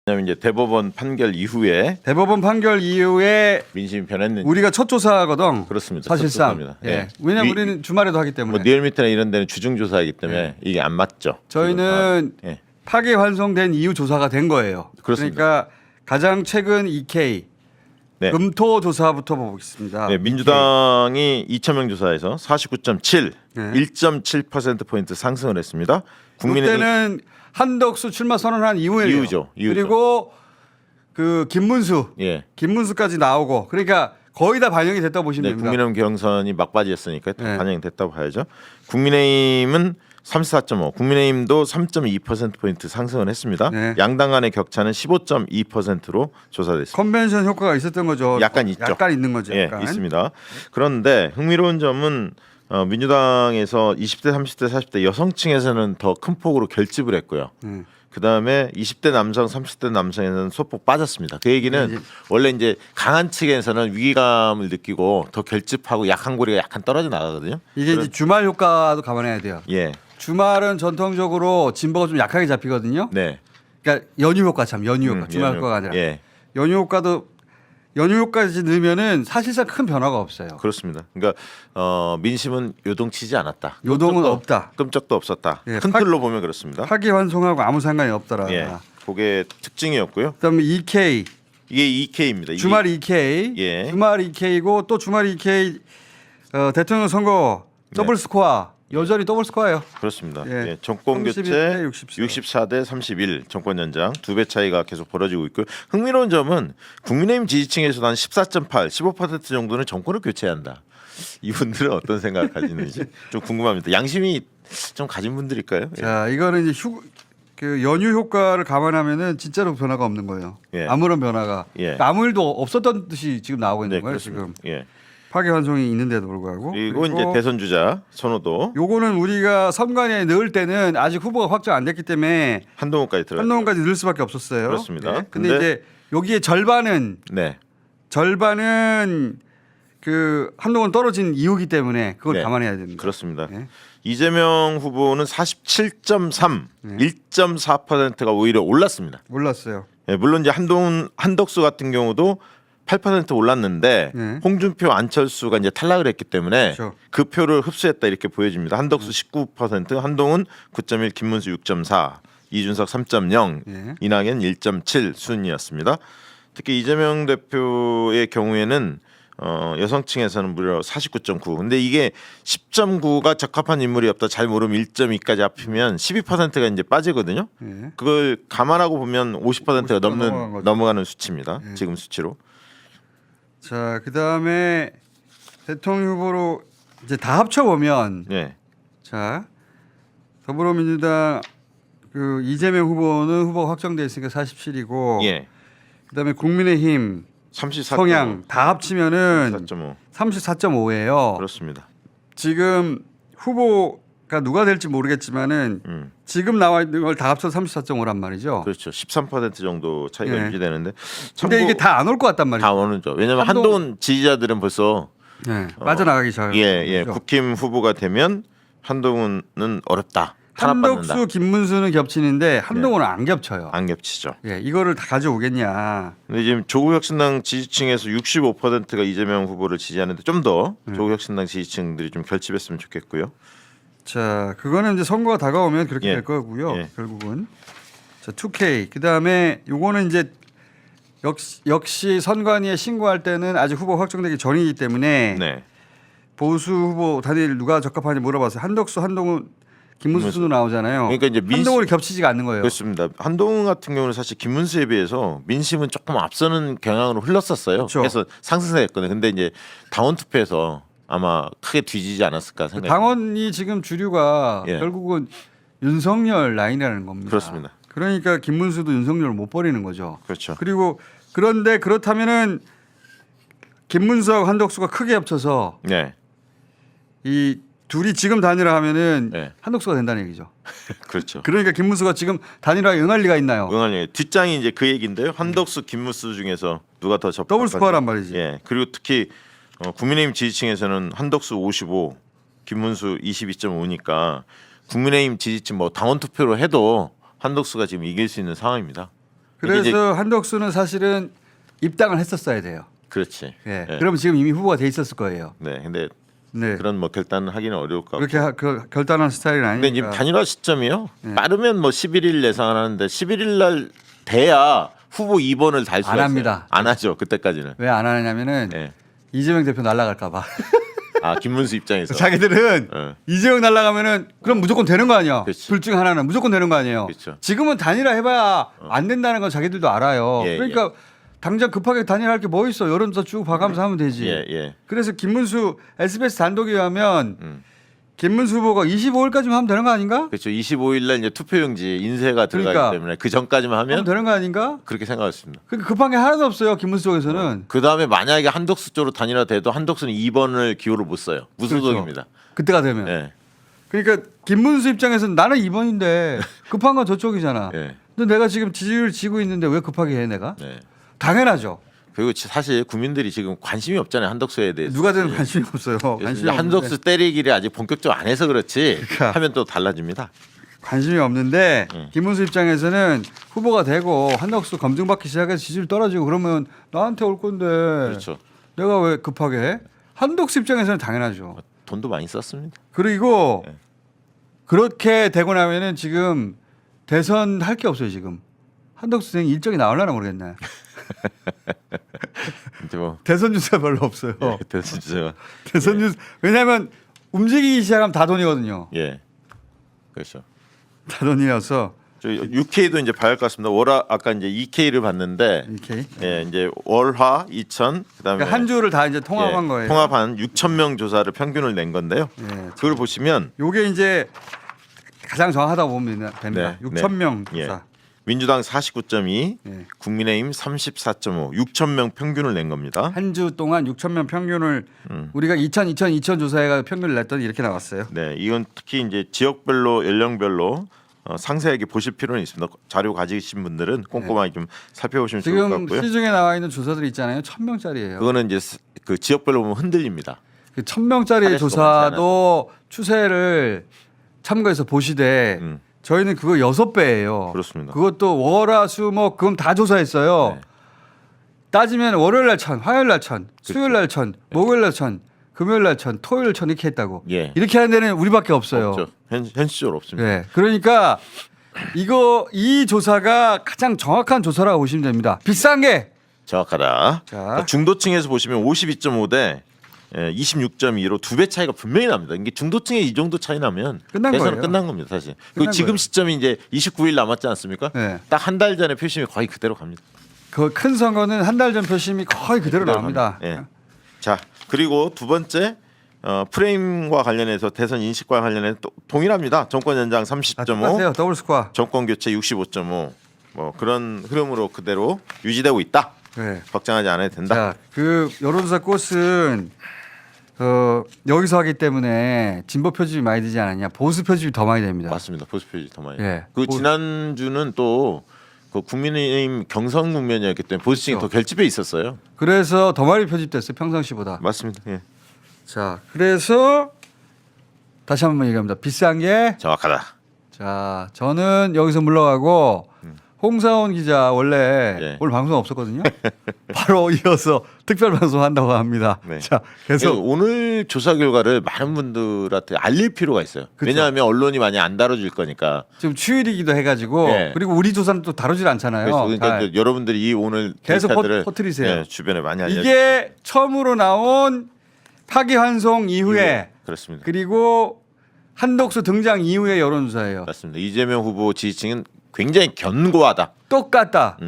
왜냐면 이제 대법원 판결 이후에 민심이 변했는지 우리가 첫 조사거든. 그렇습니다. 사실상. 첫 조사입니다. 예. 예. 왜냐면 우리는 주말에도 하기 때문에. 뭐 리얼미터나 이런 데는 주중 조사이기 때문에 이게 안 맞죠. 저희는 예. 파기 환송된 이후 조사가 된 거예요. 그렇습니다. 그러니까 가장 최근 EK 네. 금토 조사부터 보겠습니다. 네, 민주당이 2,000명 조사에서 49.7, 네. 1.7% 포인트 상승을 했습니다. 그때는 한덕수 출마 선언한 이후에요. 이후죠. 그리고 그 예. 김문수까지 나오고 그러니까 거의 다 반영이 됐다고 보시면 네, 됩니다. 국민의힘 경선이 막바지였으니까 네. 반영이 됐다고 봐야죠. 국민의힘은 34.5, 국민의힘도 3.2% 포인트 상승을 했습니다. 네. 양당 간의 격차는 15.2%로 조사됐습니다. 컨벤션 효과가 있었던 거죠. 약간 있죠. 약간 있는 거죠. 예, 약간. 있습니다. 그런데 흥미로운 점은 민주당에서 20대, 30대, 40대 여성층에서는 더 큰 폭으로 결집을 했고요. 그 다음에 20대 남성, 30대 남성에서는 소폭 빠졌습니다. 그 얘기는 원래 이제 강한 측에서는 위기감을 느끼고 더 결집하고 약한 고리가 약간 떨어져 나가거든요. 이게 이제 주말 효과도 감안해야 돼요. 예, 주말은 전통적으로 진보가 좀 약하게 잡히거든요. 네, 그러니까 연휴 효과 주말 효과가 아니라 예, 연휴 효과까지 넣으면은 사실상 큰 변화가 없어요. 그렇습니다. 그러니까 민심은 요동치지 않았다. 요동은 없다. 끔적도 없었다. 예, 큰 틀로 보면 그렇습니다. 파기 환송하고 아무 상관이 없더라. 예, 그게 특징이었고요. 그다음에 EK 이게 EK입니다. 주말 EK 예. 주말 EK고 또 주말 EK 대통령 선거 더블 스코어 여전히 더블 스코어예요. 그렇습니다. 예. 예, 정권 교체 31대 64. 64대 31 정권 연장 2배 차이가 계속 벌어지고 있고요. 흥미로운 점은 국민의힘 지지층에서도 한 14.8, 15% 정도는 정권을 교체해야 한다. 이분들은 어떤 생각을 가지는지 좀 궁금합니다. 양심이 좀 가진 분들일까요? 예. 자 이거는 이제 그 연휴 효과를 감안하면은 진짜로 변화가 없는 거예요. 예. 아무런 변화가 예. 아무 일도 없었던 듯이 지금 나오고 있는 네, 거예요. 그렇습니다. 지금 예. 파기 환송이 있는데도 불구하고 그리고 이제 대선 주자 선호도 요거는 우리가 선관위에 넣을 때는 아직 후보가 확정 안 됐기 때문에 한동훈까지 들어요. 한동훈까지 넣을 수밖에 없었어요. 그렇습니다. 네. 근데 근데- 이제 여기에 절반은 네. 그 한동훈 떨어진 이유기 때문에 그걸 네. 감안해야 됩니다. 그렇습니다. 네. 이재명 후보는 47.3, 1.4%가 오히려 올랐습니다. 몰랐어요. 예, 물론 이제 한덕수 같은 경우도 8% 올랐는데 네. 홍준표, 안철수가 이제 탈락을 했기 때문에 그렇죠. 그 표를 흡수했다 이렇게 보여집니다. 한덕수 19%, 한동훈 9.1, 김문수 6.4, 이준석 3.0, 네. 이낙연 1.7 순이었습니다. 특히 이재명 대표의 경우에는 여성층에서는 무려 49.9. 근데 이게 10.9가 적합한 인물이 없다. 잘 모르면 1.2까지 합치면 12%가 이제 빠지거든요. 네. 그걸 감안하고 보면 50%가 50% 넘어가는 수치입니다. 지금 수치로. 자, 그다음에 대통령 후보로 이제 다 합쳐 보면 네. 자, 더불어민주당 그 이재명 후보는 후보가 확정돼 있으니까 47이고 예. 그다음에 국민의힘 34. 성향 다 합치면은 4.5. 34.5예요. 그렇습니다. 지금 후보가 누가 될지 모르겠지만은 지금 나와 있는 걸 다 합쳐서 34.5란 말이죠. 그렇죠. 13% 정도 차이가 예. 유지되는데. 근데 이게 다 안 올 것 같단 말이죠. 다 오는 죠. 왜냐하면 한동훈 지지자들은 벌써 네, 빠져나가기 시작하죠. 예, 국힘 후보가 되면 한동훈은 어렵다. 탄압받는다. 한덕수, 김문수는 겹치는데 한동훈은 안 겹쳐요. 안 겹치죠. 예, 이거를 다 가져오겠냐. 근데 지금 조국혁신당 지지층에서 65%가 이재명 후보를 지지하는데 좀 더 조국혁신당 지지층들이 좀 결집했으면 좋겠고요. 자, 그거는 이제 선거가 다가오면 그렇게 예. 될 거고요. 예. 결국은. 자, 2K. 그다음에 요거는 이제 역시 선관위에 신고할 때는 아직 후보 확정되기 전이기 때문에 네. 보수 후보 단일 누가 적합하냐 물어봤어요. 한덕수, 한동훈, 김문수도 나오잖아요. 그러니까 이제 한동훈이 겹치지가 않는 거예요. 그렇습니다. 한동훈 같은 경우는 사실 김문수에 비해서 민심은 조금 앞서는 경향으로 흘렀었어요. 그렇죠. 그래서 상승세였거든요. 근데 이제 당원 투표에서 아마 크게 뒤지지 않았을까 생각합니다. 당원이 지금 주류가 예. 결국은 윤석열 라인이라는 겁니다. 그렇습니다. 그러니까 김문수도 윤석열을 못 버리는 거죠. 그렇죠. 그리고 그런데 그렇다면은 김문수하고 한덕수가 크게 합쳐서 네. 이 둘이 지금 단일화하면은 네. 한덕수가 된다는 얘기죠. 그렇죠. 그러니까 김문수가 지금 단일화에 응할 리가 있나요? 응원이 뒷장이 이제 그 얘기인데요. 한덕수, 김문수 중에서 누가 더 적합한지. 더블 스코어란 말이지. 예. 그리고 특히 국민의힘 지지층에서는 한덕수 55, 김문수 22.5니까 국민의힘 지지층 뭐 당원 투표로 해도 한덕수가 지금 이길 수 있는 상황입니다. 그래서 한덕수는 사실은 입당을 했었어야 돼요. 그렇지. 예. 예. 그럼 지금 이미 후보가 돼 있었을 거예요. 네, 근데 네. 그런 뭐 결단을 하기는 어려울 것 같고. 그렇게 결단한 스타일은 근데 아니니까. 지금 단일화 시점이요. 네. 빠르면 뭐 11일 예상하는데 11일 날 돼야 후보 2번을 달 수가 안 있어요. 합니다. 안 하죠. 그때까지는. 왜 안 하느냐면은 예. 이재명 대표 날아갈까 봐. 아 김문수 입장에서. 자기들은 예. 이재명 날아가면은 그럼 무조건 되는 거 아니야. 그렇지. 둘 중 하나는 무조건 되는 거 아니에요. 그렇죠. 지금은 단일화 해봐야 안 된다는 건 자기들도 알아요. 예, 그러니까 당장 급하게 단일화할 게 뭐 있어. 여론조사 쭉 봐가면서 하면 되지. 예, 예. 그래서 김문수 SBS 단독에 의하면 음. 김문수 후보가 25일까지만 하면 되는 거 아닌가? 그렇죠. 25일 날 이제 투표용지 인쇄가 들어가기 그러니까. 때문에 그 전까지만 하면 하면 되는 거 아닌가? 그렇게 생각했습니다. 그러니까 급한 게 하나도 없어요. 김문수 쪽에서는. 그 다음에 만약에 한덕수 쪽으로 단일화 돼도 한덕수는 2번을 기호를 못 써요. 무소속입니다. 그때가 되면. 예. 그러니까 김문수 입장에서는 나는 2번인데 급한 건 저쪽이잖아. 예. 근데 내가 지금 지지율 지고 있는데 왜 급하게 해 내가? 네. 당연하죠. 그리고 사실 국민들이 지금 관심이 없잖아요. 한덕수에 대해서. 누가든 관심이 없어요. 관심이 한덕수 때리기를 아직 본격적으로 안 해서 그렇지 그러니까. 하면 또 달라집니다. 관심이 없는데 김문수 입장에서는 후보가 되고 한덕수 검증받기 시작해서 지지율 떨어지고 그러면 나한테 올 건데 그렇죠. 내가 왜 급하게 해? 한덕수 입장에서는 당연하죠. 돈도 많이 썼습니다. 그리고 네. 그렇게 되고 나면은 지금 대선 할 게 없어요 지금. 한덕수 선생님 일정이 나오려나 모르겠네. 근데 뭐 대선 주자 별로 없어요. 대선 주제가 대선 주자 왜냐하면 움직이기 시작하면 다 돈이거든요. 예. 그렇죠. 다 돈이어서 저 UK도 이제 봐야 할 것 같습니다. 월화 아까 이제 EK를 봤는데 이렇게 예, 이제 월화 2천 그다음에 그러니까 한 주를 다 이제 통합한 예, 거예요. 통합한 6천 명 조사를 평균을 낸 건데요. 예, 그걸 보시면 요게 이제 가장 정확하다고 보면 됩니다. 네, 6천 명 예. 조사. 민주당 49.2, 예. 국민의힘 34.5, 6천 명 평균을 낸 겁니다. 한 주 동안 6천 명 평균을 우리가 2천 조사해가 평균을 냈더니 이렇게 나왔어요. 네, 이건 특히 이제 지역별로 연령별로 상세하게 보실 필요는 있습니다. 자료 가지신 분들은 꼼꼼하게 좀 살펴보시면 좋을 것 지금 같고요. 시중에 나와 있는 조사들 있잖아요. 1,000명짜리예요. 그거는 이제 그 지역별로 보면 흔들립니다. 그 1,000명짜리 사례 수가 조사도 추세를 참고해서 보시되 저희는 그거 6배예요. 그렇습니다. 그것도 월화수목 그럼 다 조사했어요. 네. 따지면 월요일 날 1,000, 화요일 날 1,000, 수요일 날 1,000, 목요일 날 1,000, 금요일 날 1,000, 토요일 1,000 이렇게 했다고. 예. 이렇게 하는 데는 우리밖에 없어요. 없죠. 현실적으로 없습니다. 네. 그러니까 이 조사가 가장 정확한 조사라고 보시면 됩니다. 비싼 게 정확하다. 자. 중도층에서 보시면 52.5대 26.2로 2배 차이가 분명히 납니다. 이게 중도층에 이 정도 차이 나면 끝난 대선은 거예요. 끝난 겁니다, 사실. 끝난 그리고 지금 거예요. 시점이 이제 29일 남았지 않습니까? 네. 딱 한 달 전에 표심이 거의 그대로 갑니다. 그 큰 선거는 한 달 전 표심이 거의 그대로 나옵니다. 예. 자, 그리고 두 번째 프레임과 관련해서 대선 인식과 관련해서 또 동일합니다. 정권 연장 아, 30.5, 똑같아요. 더블 스코어. 정권 교체 65.5. 뭐 그런 흐름으로 그대로 유지되고 있다. 네. 걱정하지 않아도 된다. 자, 그 여론조사 꽃은 여기서 하기 때문에 진보 표집이 많이 되지 않았냐. 보수 표집이 더 많이 됩니다. 맞습니다. 보수 표지 더 많이. 예. 그 지난주는 또 그 국민의힘 경선 국면이었기 때문에 보수층이 그렇죠. 더 결집해 있었어요. 그래서 더 많이 표집됐어요. 평상시보다. 맞습니다. 예. 자, 그래서 다시 한번 얘기합니다. 비싼 게 정확하다. 자, 저는 여기서 물러가고 홍사원 기자 원래 예. 오늘 방송 없었거든요. 바로 이어서 특별 방송 한다고 합니다. 네. 자, 그래서 그래서 오늘 조사 결과를 많은 분들한테 알릴 필요가 있어요. 그쵸. 왜냐하면 언론이 많이 안 다뤄줄 거니까. 지금 휴일이기도 해가지고 예. 그리고 우리 조사는 또 다루질 않잖아요. 그래서 그러니까 잘. 이제 여러분들이 이 오늘 계속 데이터들을 퍼뜨리세요. 예, 주변에 많이 알려. 이게 처음으로 나온 파기환송 이후에 그렇습니다. 그리고 한덕수 등장 이후의 여론조사예요. 맞습니다. 이재명 후보 지지층은 굉장히 견고하다. 똑같다.